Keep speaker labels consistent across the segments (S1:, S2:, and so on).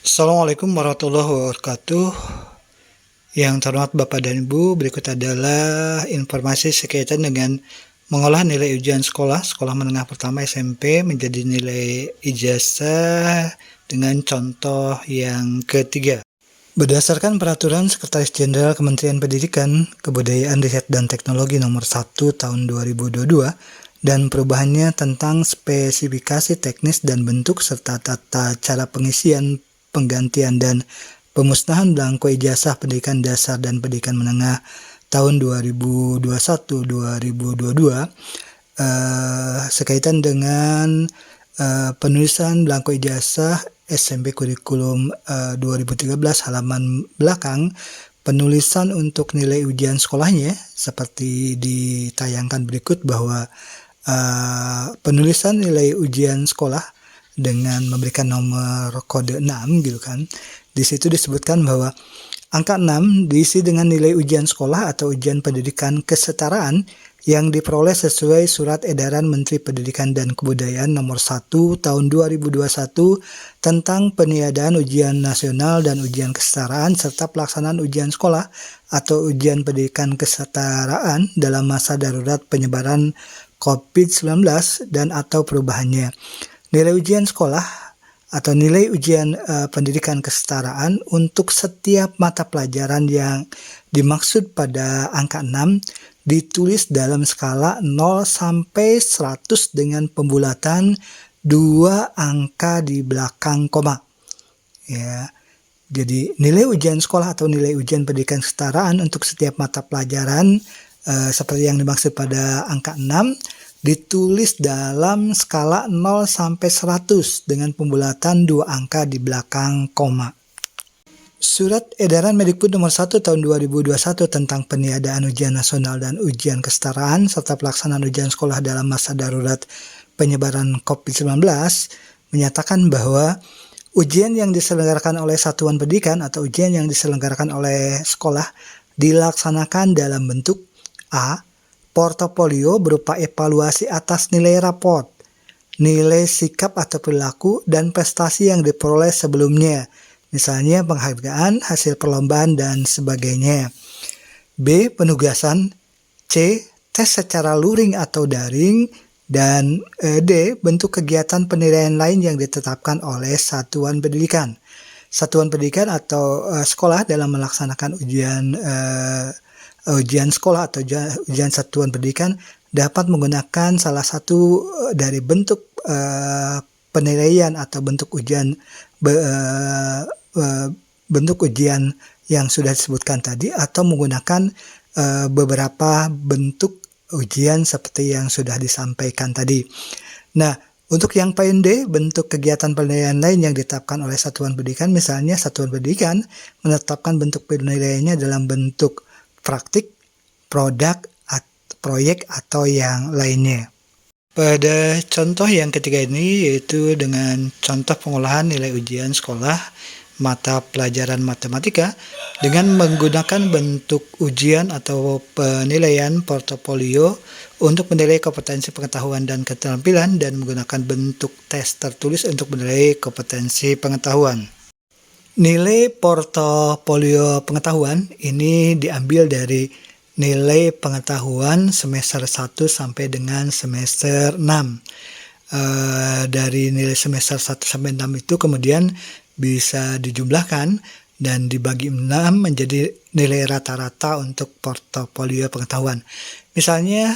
S1: Assalamualaikum warahmatullahi wabarakatuh. Yang terhormat Bapak dan Ibu, berikut adalah informasi sekaitan dengan mengolah nilai ujian sekolah menengah pertama SMP menjadi nilai ijazah dengan contoh yang ketiga. Berdasarkan Peraturan Sekretaris Jenderal Kementerian Pendidikan, Kebudayaan, Riset, dan Teknologi Nomor 1 Tahun 2022 dan perubahannya tentang spesifikasi teknis dan bentuk serta tata cara pengisian, penggantian, dan pemusnahan belangko ijazah pendidikan dasar dan pendidikan menengah tahun 2021-2022 sekaitan dengan penulisan belangko ijazah SMP kurikulum 2013 halaman belakang, penulisan untuk nilai ujian sekolahnya seperti ditayangkan berikut bahwa penulisan nilai ujian sekolah dengan memberikan nomor kode 6 gitu kan. Di situ disebutkan bahwa angka 6 diisi dengan nilai ujian sekolah atau ujian pendidikan kesetaraan yang diperoleh sesuai Surat Edaran Menteri Pendidikan dan Kebudayaan Nomor 1 Tahun 2021 tentang peniadaan ujian nasional dan ujian kesetaraan serta pelaksanaan ujian sekolah atau ujian pendidikan kesetaraan dalam masa darurat penyebaran COVID-19 dan atau perubahannya. Nilai ujian sekolah atau nilai ujian pendidikan kesetaraan untuk setiap mata pelajaran yang dimaksud pada angka 6 ditulis dalam skala 0 sampai 100 dengan pembulatan 2 angka di belakang koma. Ya. Jadi nilai ujian sekolah atau nilai ujian pendidikan kesetaraan untuk setiap mata pelajaran seperti yang dimaksud pada angka 6 ditulis dalam skala 0 sampai 100 dengan pembulatan 2 angka di belakang koma. Surat Edaran Mendikbud Nomor 1 Tahun 2021 tentang peniadaan ujian nasional dan ujian kesetaraan serta pelaksanaan ujian sekolah dalam masa darurat penyebaran COVID-19 menyatakan bahwa ujian yang diselenggarakan oleh satuan pendidikan atau ujian yang diselenggarakan oleh sekolah dilaksanakan dalam bentuk A. Portofolio berupa evaluasi atas nilai raport, nilai sikap atau perilaku, dan prestasi yang diperoleh sebelumnya, misalnya penghargaan, hasil perlombaan, dan sebagainya. B. Penugasan. C. Tes secara luring atau daring. Dan D. Bentuk kegiatan penilaian lain yang ditetapkan oleh satuan pendidikan. Satuan pendidikan atau sekolah dalam melaksanakan ujian sekolah atau ujian satuan pendidikan dapat menggunakan salah satu dari bentuk penilaian atau bentuk ujian yang sudah disebutkan tadi atau menggunakan beberapa bentuk ujian seperti yang sudah disampaikan tadi. Nah, untuk yang poin D, bentuk kegiatan penilaian lain yang ditetapkan oleh satuan pendidikan, misalnya satuan pendidikan menetapkan bentuk penilaiannya dalam bentuk praktik, produk, proyek, atau yang lainnya. Pada contoh yang ketiga ini yaitu dengan contoh pengolahan nilai ujian sekolah mata pelajaran matematika dengan menggunakan bentuk ujian atau penilaian portofolio untuk menilai kompetensi pengetahuan dan keterampilan dan menggunakan bentuk tes tertulis untuk menilai kompetensi pengetahuan. Nilai portofolio pengetahuan ini diambil dari nilai pengetahuan semester 1 sampai dengan semester 6. Dari nilai semester 1 sampai 6 itu kemudian bisa dijumlahkan dan dibagi 6 menjadi nilai rata-rata untuk portofolio pengetahuan. Misalnya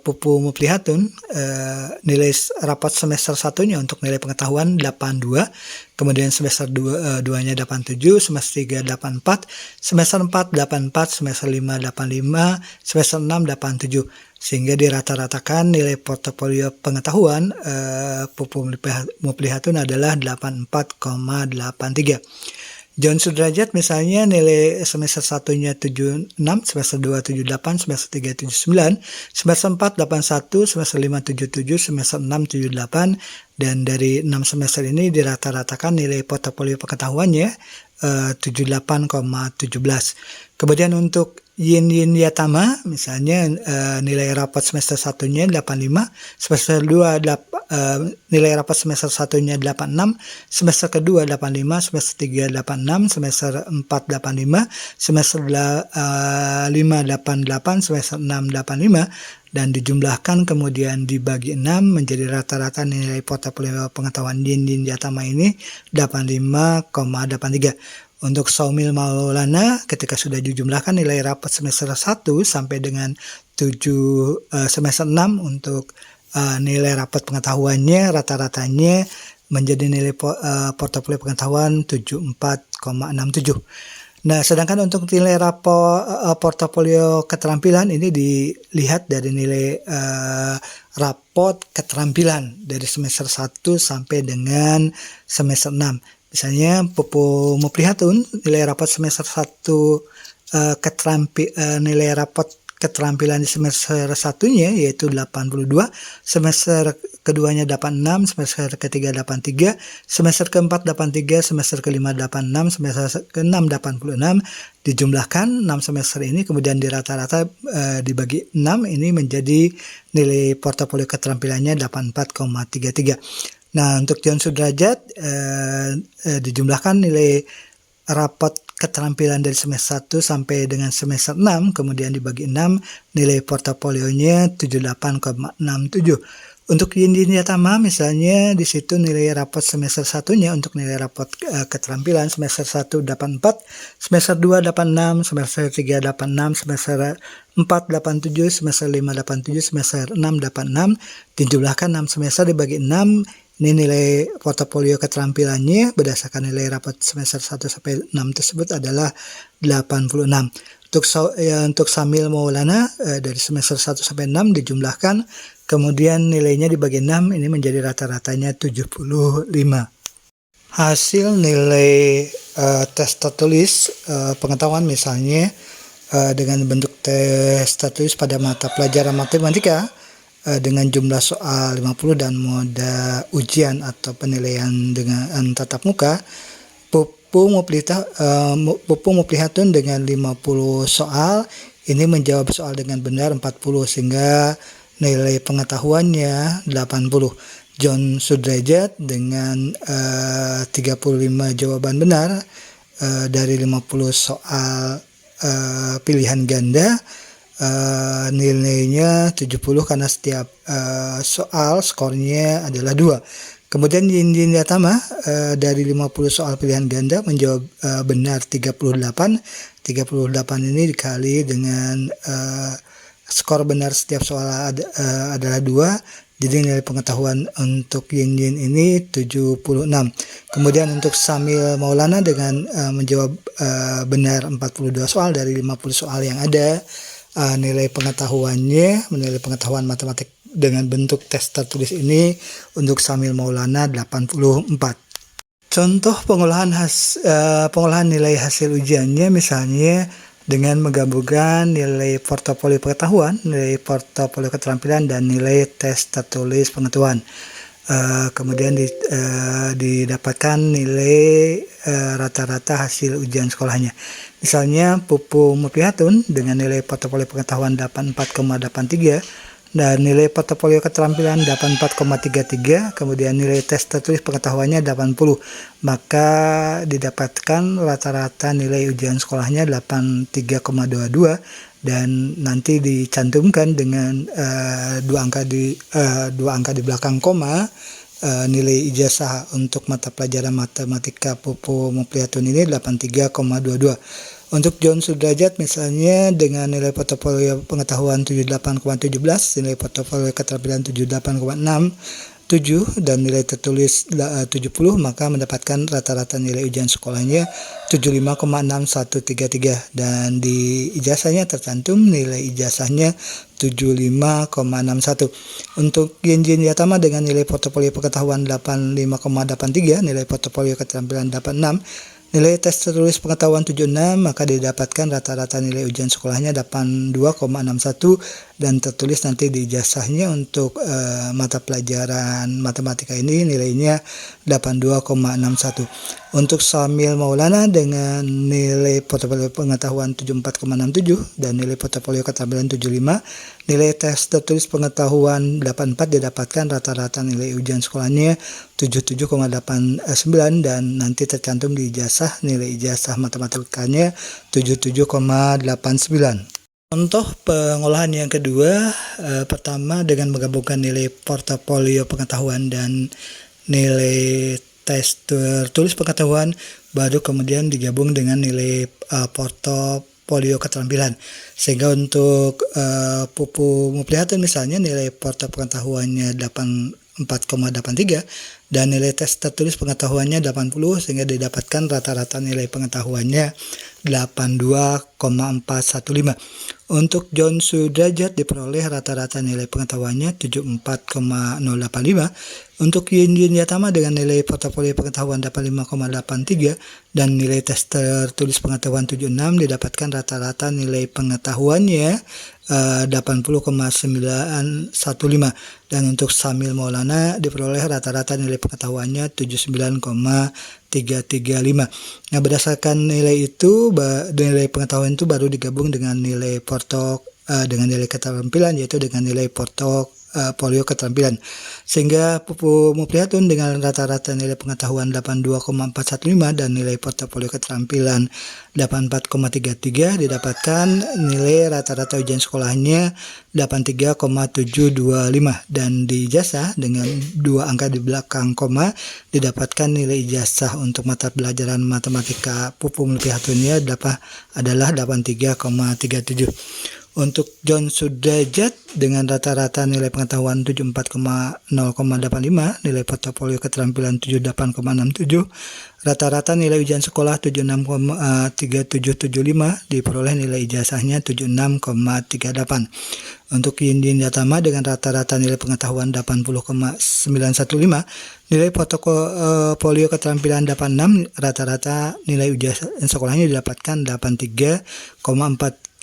S1: Pupu Muflihatun nilai rapot semester 1-nya untuk nilai pengetahuan 82, kemudian semester 2-nya 87, semester 3 84, semester 4 84, semester 5 85, semester 6 87. Sehingga dirata-ratakan nilai portofolio pengetahuan Pupu Muflihatun adalah 84,83. John Sudrajat misalnya nilai semester 1-nya 76, semester 2 78, semester 3 79, semester 4 81, semester 5 77, semester 6 78, dan dari 6 semester ini dirata-ratakan nilai portofolio pengetahuannya 78,17. Kemudian untuk Yin Yatama misalnya nilai rapot semester 1-nya 85, semester 2 nilai rapot semester 1-nya 86, semester kedua 85, semester 3 86, semester 4 85, semester 5 88, semester 6 85, dan dijumlahkan kemudian dibagi 6 menjadi rata-rata nilai portofolio pengetahuan Yin Yatama ini 85,83. Untuk Saumil Maulana, ketika sudah dijumlahkan nilai rapot semester 1 sampai dengan 7 semester 6 untuk nilai rapot pengetahuannya, rata-ratanya menjadi nilai portofolio pengetahuan 74,67. Nah, sedangkan untuk nilai portofolio keterampilan ini dilihat dari nilai rapot keterampilan dari semester 1 sampai dengan semester 6. Misalnya Pupu Muprihatun nilai rapot semester 1 nilai rapot keterampilan di semester 1-nya yaitu 82, semester keduanya 86, semester ketiga 83, semester keempat 83, semester kelima 86, semester keenam 86, dijumlahkan 6 semester ini kemudian dirata-rata dibagi 6 ini menjadi nilai portofolio keterampilannya 84,33. Nah, untuk John Sudrajat dijumlahkan nilai rapot keterampilan dari semester 1 sampai dengan semester 6, kemudian dibagi 6, nilai portofolionya 78,67. Untuk Yin Yatama misalnya di situ nilai rapot semester 1-nya untuk nilai rapot keterampilan semester 1 84, semester 2 86, semester 3 86, semester 4 87, semester 5 87, semester 6 86, dijumlahkan 6 semester dibagi 6. Ini nilai portofolio keterampilannya berdasarkan nilai rapot semester 1 sampai 6 tersebut adalah 86. Untuk Samil Maulana dari semester 1 sampai 6 dijumlahkan, kemudian nilainya dibagi 6, ini menjadi rata-ratanya 75. Hasil nilai tes tertulis pengetahuan misalnya dengan bentuk tes tertulis pada mata pelajaran matematika dengan jumlah soal 50 dan mode ujian atau penilaian dengan tatap muka. Pupu Muprihatun dengan 50 soal ini menjawab soal dengan benar 40 sehingga nilai pengetahuannya 80. John Sudrajat dengan 35 jawaban benar dari 50 soal pilihan ganda, nilainya 70 karena setiap soal skornya adalah 2. Kemudian Yin Yatama dari 50 soal pilihan ganda menjawab benar 38. 38 ini dikali dengan skor benar setiap soal adalah 2. Jadi nilai pengetahuan untuk Yin ini 76. Kemudian untuk Samil Maulana dengan menjawab benar 42 soal dari 50 soal yang ada, nilai pengetahuan matematik dengan bentuk tes tertulis ini untuk Samil Maulana 84. Contoh pengolahan nilai hasil ujiannya misalnya dengan menggabungkan nilai portofolio pengetahuan, nilai portofolio keterampilan, dan nilai tes tertulis pengetahuan. Kemudian didapatkan nilai rata-rata hasil ujian sekolahnya. Misalnya Pupu Muprihatun dengan nilai portofolio pengetahuan 84,83 dan nilai portofolio keterampilan 84,33, kemudian nilai tes tertulis pengetahuannya 80, maka didapatkan rata-rata nilai ujian sekolahnya 83,22 dan nanti dicantumkan dengan dua angka di belakang koma nilai ijazah untuk mata pelajaran matematika Pupu Muprihatun ini 83,22. Untuk John Sudrajat misalnya dengan nilai portofolio pengetahuan 78,17, nilai portofolio keterampilan 78,67 dan nilai tertulis 70, maka mendapatkan rata-rata nilai ujian sekolahnya 75,6133 dan di ijazahnya tercantum nilai ijazahnya 75,61. Untuk Yin Yatama dengan nilai portofolio pengetahuan 85,83, nilai portofolio keterampilan 86, nilai tes tertulis pengetahuan 76, maka didapatkan rata-rata nilai ujian sekolahnya 82,61 dan tertulis nanti di ijazahnya untuk mata pelajaran matematika ini nilainya 82,61. Untuk Syamil Maulana dengan nilai portofolio pengetahuan 74,67 dan nilai portofolio keterampilan 75, nilai tes tertulis pengetahuan 84 didapatkan rata-rata nilai ujian sekolahnya 77,89 dan nanti tercantum di ijazah nilai ijazah matematikanya 77,89. Contoh pengolahan yang kedua, pertama dengan menggabungkan nilai portofolio pengetahuan dan nilai tes tertulis pengetahuan, baru kemudian digabung dengan nilai portofolio keterampilan. Sehingga untuk Pupu Muplihatun misalnya nilai porto pengetahuannya 4,83 dan nilai tes tertulis pengetahuannya 80, sehingga didapatkan rata-rata nilai pengetahuannya 82,415. Untuk John Sudrajat diperoleh rata-rata nilai pengetahuannya 74,085. Untuk Yin Yatama dengan nilai portofolio pengetahuan 85,83 dan nilai tes tertulis pengetahuan 76 didapatkan rata-rata nilai pengetahuannya 80,915. Dan untuk Syamil Maulana diperoleh rata-rata nilai pengetahuannya 79,335. Nah, berdasarkan nilai itu, nilai pengetahuan itu baru digabung dengan nilai dengan nilai keterampilan, yaitu dengan nilai portofolio keterampilan. Sehingga Pupu Muplihatun dengan rata-rata nilai pengetahuan 82,415 dan nilai portofolio keterampilan 84,33 didapatkan nilai rata-rata ujian sekolahnya 83,725 dan di ijazah dengan 2 angka di belakang koma didapatkan nilai ijazah untuk mata pelajaran matematika Pupu Muplihatunnya adalah 83,37. Untuk John Sudrajat dengan rata-rata nilai pengetahuan 74,085, nilai portofolio keterampilan 78,67, rata-rata nilai ujian sekolah 76,3775, diperoleh nilai ijazahnya 76,38. Untuk Yin Yatama dengan rata-rata nilai pengetahuan 80,915, nilai portofolio keterampilan 86, rata-rata nilai ujian sekolahnya didapatkan 83,4575,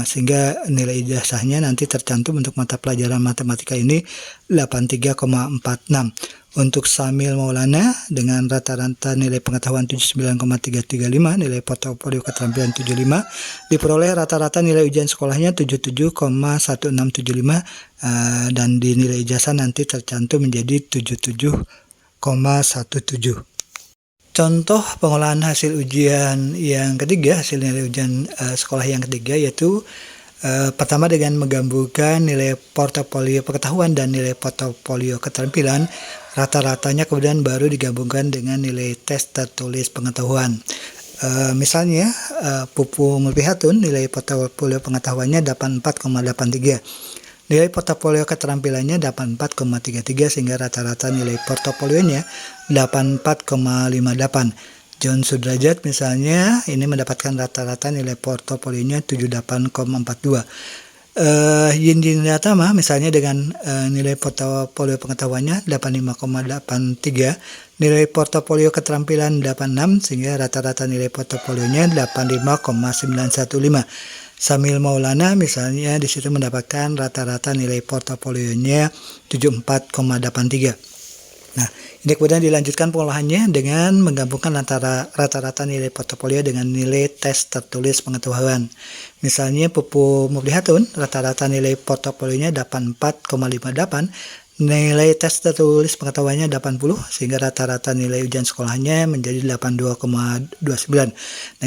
S1: sehingga nilai ijazahnya nanti tercantum untuk mata pelajaran matematika ini 83,46. Untuk Syamil Maulana dengan rata-rata nilai pengetahuan 79,335, nilai portofolio keterampilan 75, diperoleh rata-rata nilai ujian sekolahnya 77,1675 dan di nilai ijazah nanti tercantum menjadi 77,17. Contoh pengolahan hasil ujian yang ketiga, hasil nilai ujian sekolah yang ketiga, yaitu pertama dengan menggabungkan nilai portofolio pengetahuan dan nilai portofolio keterampilan, rata-ratanya kemudian baru digabungkan dengan nilai tes tertulis pengetahuan. Misalnya Pupu Muplihatun nilai portofolio pengetahuannya 84,83. Nilai portofolio keterampilannya 84,33 sehingga rata-rata nilai portofolionya 84,58. John Sudrajat misalnya ini mendapatkan rata-rata nilai portofolionya 78,42. Yin Yatama misalnya dengan nilai portofolio pengetahuannya 85,83, nilai portofolio keterampilan 86 sehingga rata-rata nilai portofolionya 85,915. Syamil Maulana misalnya di situ mendapatkan rata-rata nilai portofolionya 74,83. Nah, ini kemudian dilanjutkan pengolahannya dengan menggabungkan antara rata-rata nilai portofolio dengan nilai tes tertulis pengetahuan. Misalnya Pupu Muplihatun rata-rata nilai portofolionya 84,58, nilai tes tertulis pengetahuannya 80 sehingga rata-rata nilai ujian sekolahnya menjadi 82,29. Nah,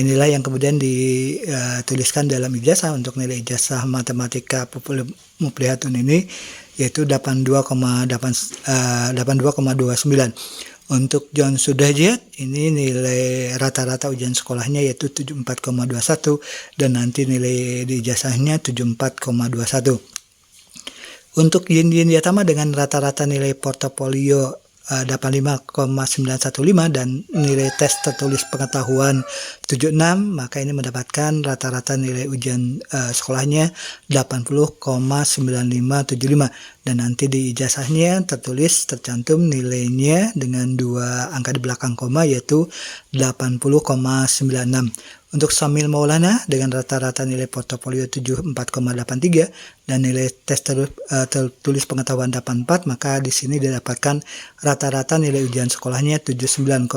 S1: inilah yang kemudian dituliskan dalam ijazah untuk nilai ijazah matematika Pupu Muplihatun ini, yaitu 82,29. Untuk John Sudrajat ini nilai rata-rata ujian sekolahnya yaitu 74,21 dan nanti nilai di ijazahnya 74,21. Untuk Yin Yatama dengan rata-rata nilai portofolio 85,915 dan nilai tes tertulis pengetahuan 76, maka ini mendapatkan rata-rata nilai ujian sekolahnya 80,9575 dan nanti di ijazahnya tercantum nilainya dengan 2 angka di belakang koma yaitu 80,96. Untuk Samil Maulana dengan rata-rata nilai portofolio 74,83 dan nilai tes tertulis pengetahuan 84, maka di sini didapatkan rata-rata nilai ujian sekolahnya 79,415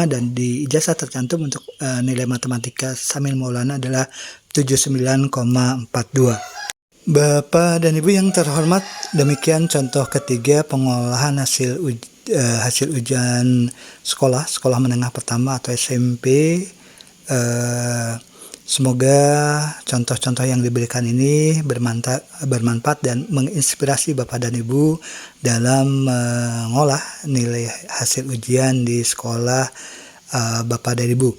S1: dan di ijazah tercantum untuk nilai matematika Samil Maulana adalah 79,42. Bapak dan Ibu yang terhormat, demikian contoh ketiga pengolahan hasil ujian sekolah menengah pertama atau SMP. Semoga contoh-contoh yang diberikan ini bermanfaat dan menginspirasi Bapak dan Ibu dalam mengolah nilai hasil ujian di sekolah Bapak dan Ibu.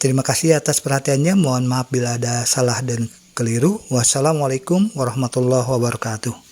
S1: Terima kasih atas perhatiannya. Mohon maaf bila ada salah dan keliru. Wassalamualaikum warahmatullahi wabarakatuh.